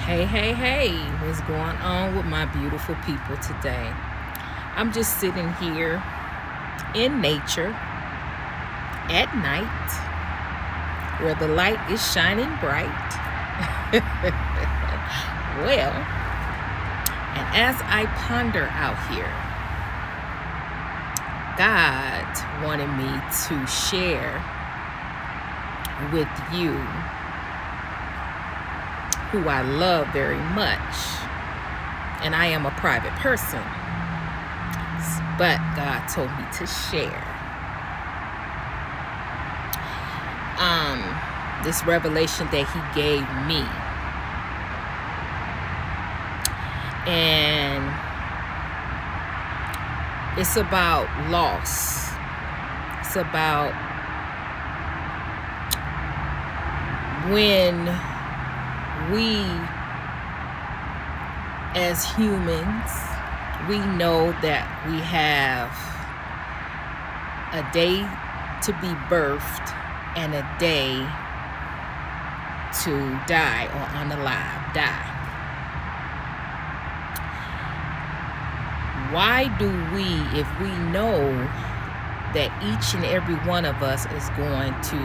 Hey, hey, hey, what's going on with my beautiful people today? I'm just sitting here in nature at night where the light is shining bright. Well, and as I ponder out here, God wanted me to share with you who I love very much. And I am a private person. But God told me to share this revelation that He gave me. And it's about loss. It's about when we as humans, we know that we have a day to be birthed and a day to die or unalive, die. Why do we, if we know that each and every one of us is going to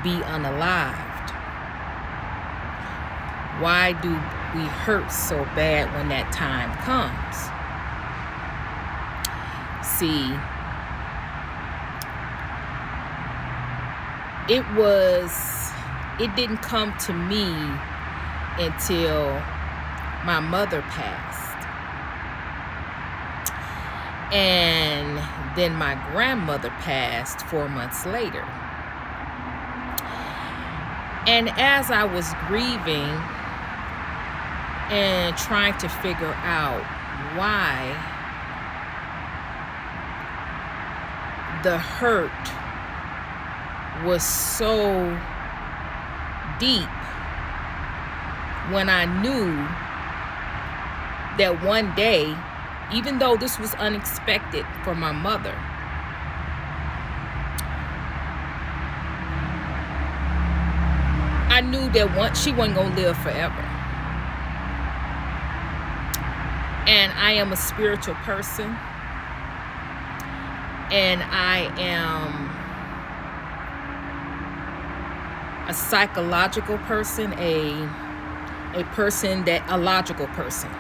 be unalived, why do we hurt so bad when that time comes? See, it didn't come to me until my mother passed. And then my grandmother passed 4 months later. And as I was grieving and trying to figure out why the hurt was so deep, when I knew that one day, even though this was unexpected for my mother, I knew that she wasn't going to live forever. And I am a spiritual person. And I am a psychological person, a logical person.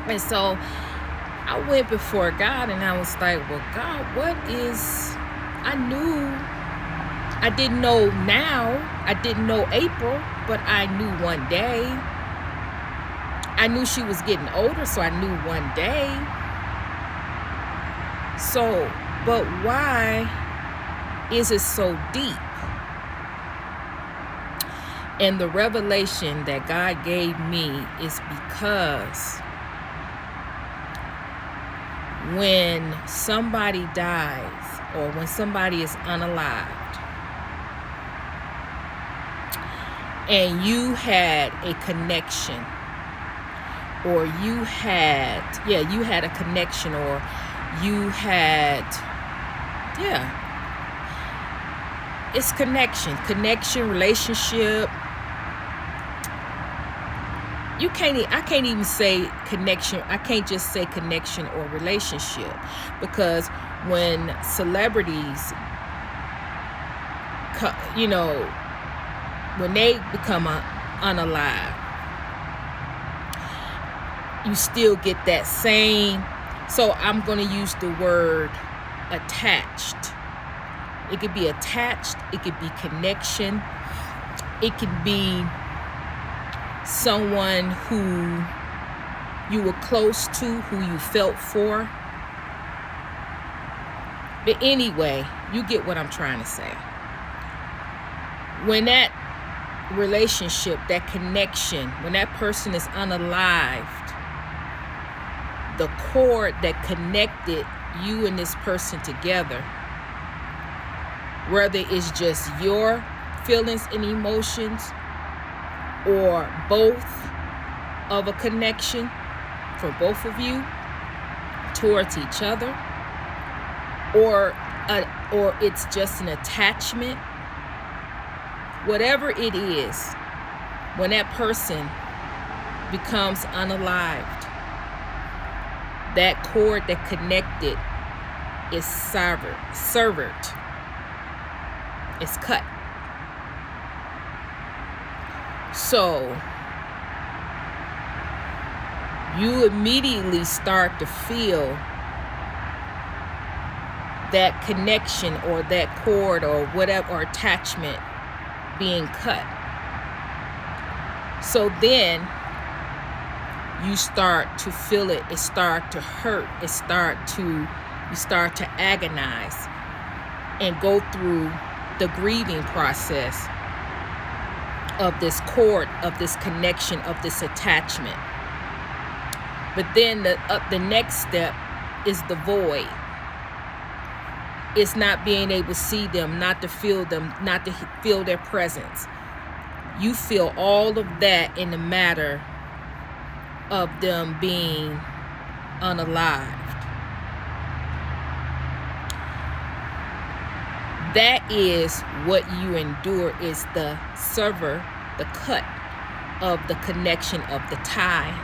And so I went before God and I was like, well, God, I didn't know now. I didn't know April, but I knew one day. I knew she was getting older, so I knew one day. So, but why is it so deep? And the revelation that God gave me is because when somebody dies or when somebody is unalived, and you had a connection, or you had a connection, or you had, it's connection, relationship. I can't even say connection. I can't just say connection or relationship, because when celebrities, when they become unalive, you still get that same. So I'm going to use the word attached. It could be attached. It could be connection. It could be someone who you were close to, who you felt for. But anyway, you get what I'm trying to say. When that relationship, that connection, when that person is unalived, the cord that connected you and this person together, whether it's just your feelings and emotions or both of a connection for both of you towards each other, or it's just an attachment, whatever it is, when that person becomes unalived, that cord that connected is severed. It's cut. So you immediately start to feel that connection or that cord or whatever, or attachment being cut. So then you start to feel it. It start to hurt. You start to agonize and go through the grieving process of this cord, of this connection, of this attachment. But then the next step is the void. It's not being able to see them, not to feel them, not to feel their presence. You feel all of that in the matter of them being unalived. That is what you endure, is the sever, the cut of the connection of the tie,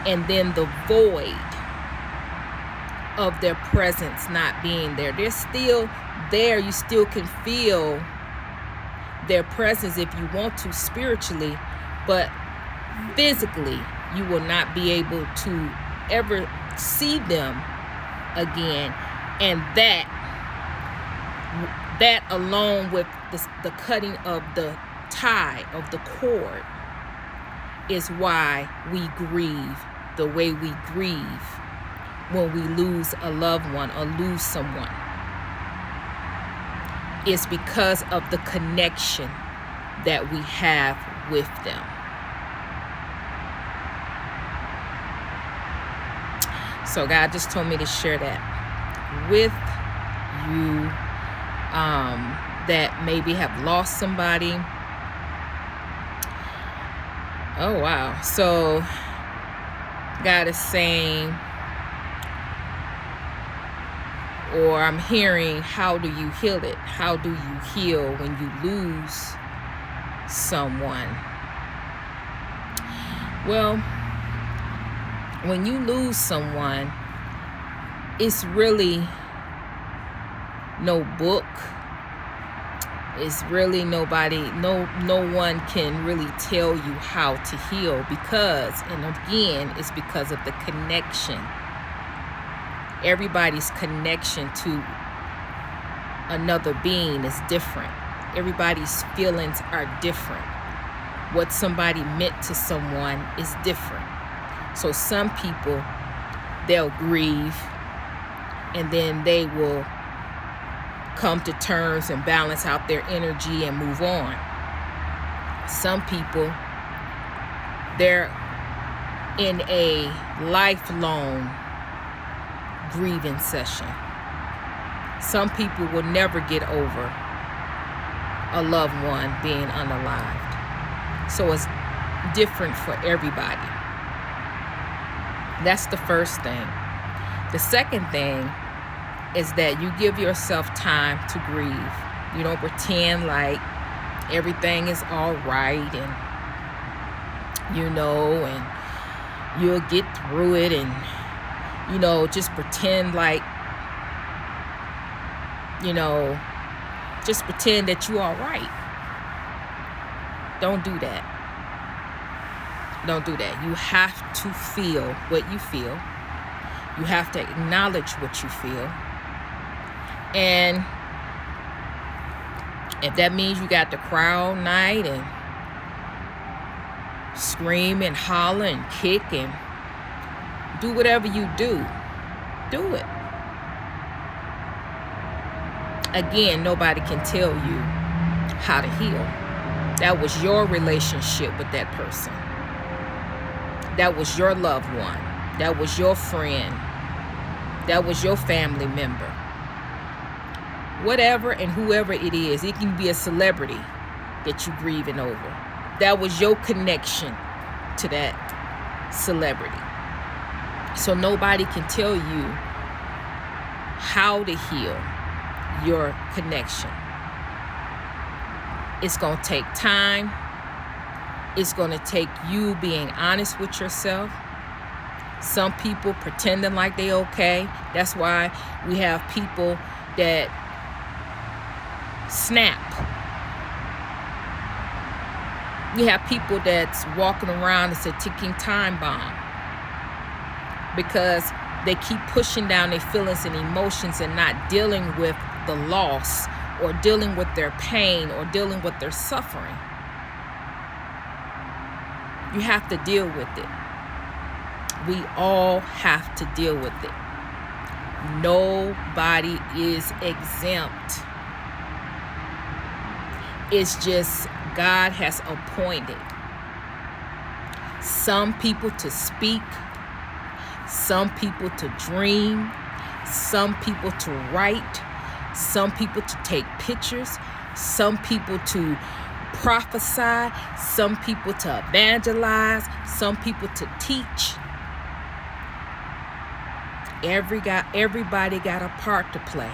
and then the void of their presence not being there. They're still there. You still can feel their presence if you want to spiritually, but physically you will not be able to ever see them again. And that along with the cutting of the tie, of the cord, is why we grieve the way we grieve when we lose a loved one or lose someone. It's because of the connection that we have with them. So God just told me to share that with you, that maybe have lost somebody. Oh, wow. So God is saying, or I'm hearing, how do you heal it? How do you heal when you lose someone? Well, when you lose someone, it's really no book. It's really nobody, no one can really tell you how to heal, because, and again, it's because of the connection. Everybody's connection to another being is different. Everybody's feelings are different. What somebody meant to someone is different. So some people, they'll grieve and then they will come to terms and balance out their energy and move on. Some people, they're in a lifelong grieving session. Some people will never get over a loved one being unalived. So it's different for everybody. That's the first thing. The second thing is that you give yourself time to grieve. You don't pretend like everything is all right and you'll get through it, and just pretend like just pretend that you're all right. Don't do that. Don't do that. You have to feel what you feel. You have to acknowledge what you feel. And if that means you got to cry all night and scream and holler and kick and do whatever you do, do it. Again, nobody can tell you how to heal. That was your relationship with that person. That was your loved one. That was your friend. That was your family member. Whatever and whoever it is, it can be a celebrity that you're grieving over. That was your connection to that celebrity. So nobody can tell you how to heal your connection. It's going to take time. It's going to take you being honest with yourself. Some people pretending like they okay. That's why we have people that snap. You have people that's walking around as a ticking time bomb because they keep pushing down their feelings and emotions and not dealing with the loss or dealing with their pain or dealing with their suffering. You have to deal with it. We all have to deal with it. Nobody is exempt. It's just God has appointed some people to speak, some people to dream, some people to write, some people to take pictures, some people to prophesy, some people to evangelize, some people to teach. Everybody got a part to play.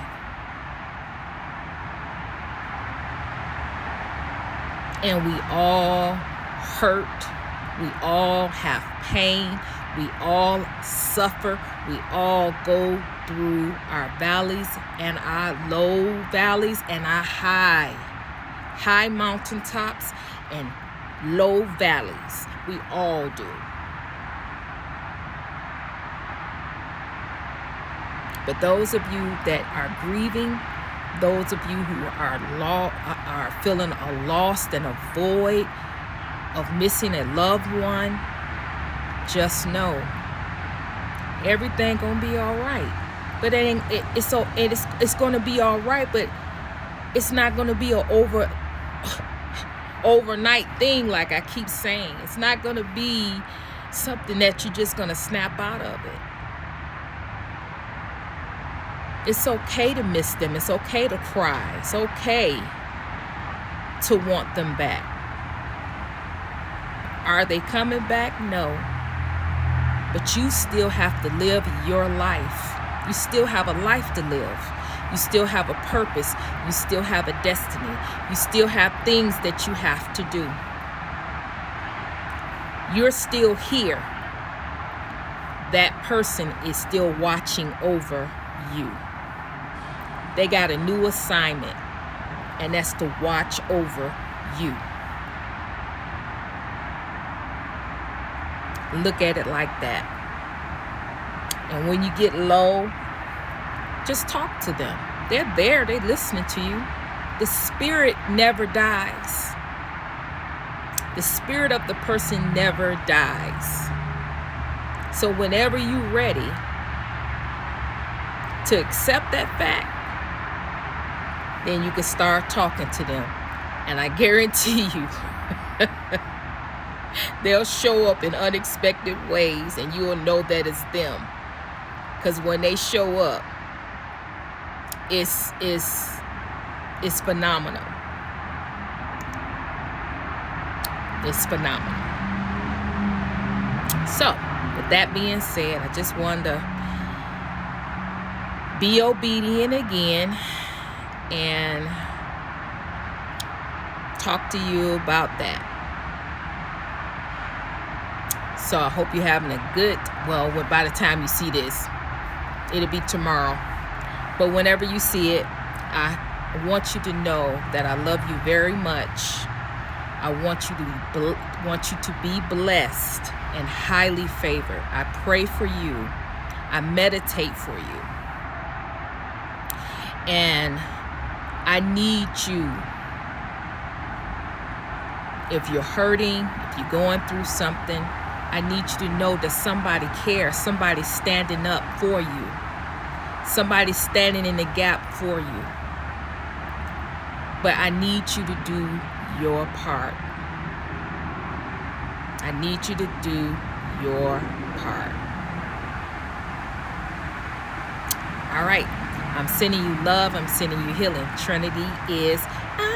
And we all hurt. We all have pain. We all suffer. We all go through our valleys and our low valleys and our high mountaintops and low valleys. We all do. But those of you that are grieving, those of you who are feeling a loss and a void of missing a loved one, just know everything gonna be all right. But it's gonna be all right. But it's not gonna be an overnight thing, like I keep saying. It's not gonna be something that you're just gonna snap out of it. It's okay to miss them. It's okay to cry. It's okay to want them back. Are they coming back? No. But you still have to live your life. You still have a life to live. You still have a purpose. You still have a destiny. You still have things that you have to do. You're still here. That person is still watching over you. They got a new assignment, and that's to watch over you. Look at it like that. And when you get low, just talk to them. They're there. They're listening to you. The spirit never dies. The spirit of the person never dies. So whenever you're ready to accept that fact, then you can start talking to them. And I guarantee you, they'll show up in unexpected ways, and you'll know that it's them. Because when they show up, it's phenomenal. It's phenomenal. So, with that being said, I just wanted to be obedient again and talk to you about that. So I hope you're having a good, by the time you see this, it'll be tomorrow. But whenever you see it, I want you to know that I love you very much. I want you to be blessed and highly favored. I pray for you. I meditate for you. And I need you. If you're hurting, if you're going through something, I need you to know that somebody cares. Somebody's standing up for you. Somebody's standing in the gap for you. But I need you to do your part. I need you to do your part. All right. I'm sending you love. I'm sending you healing. Trinity is out.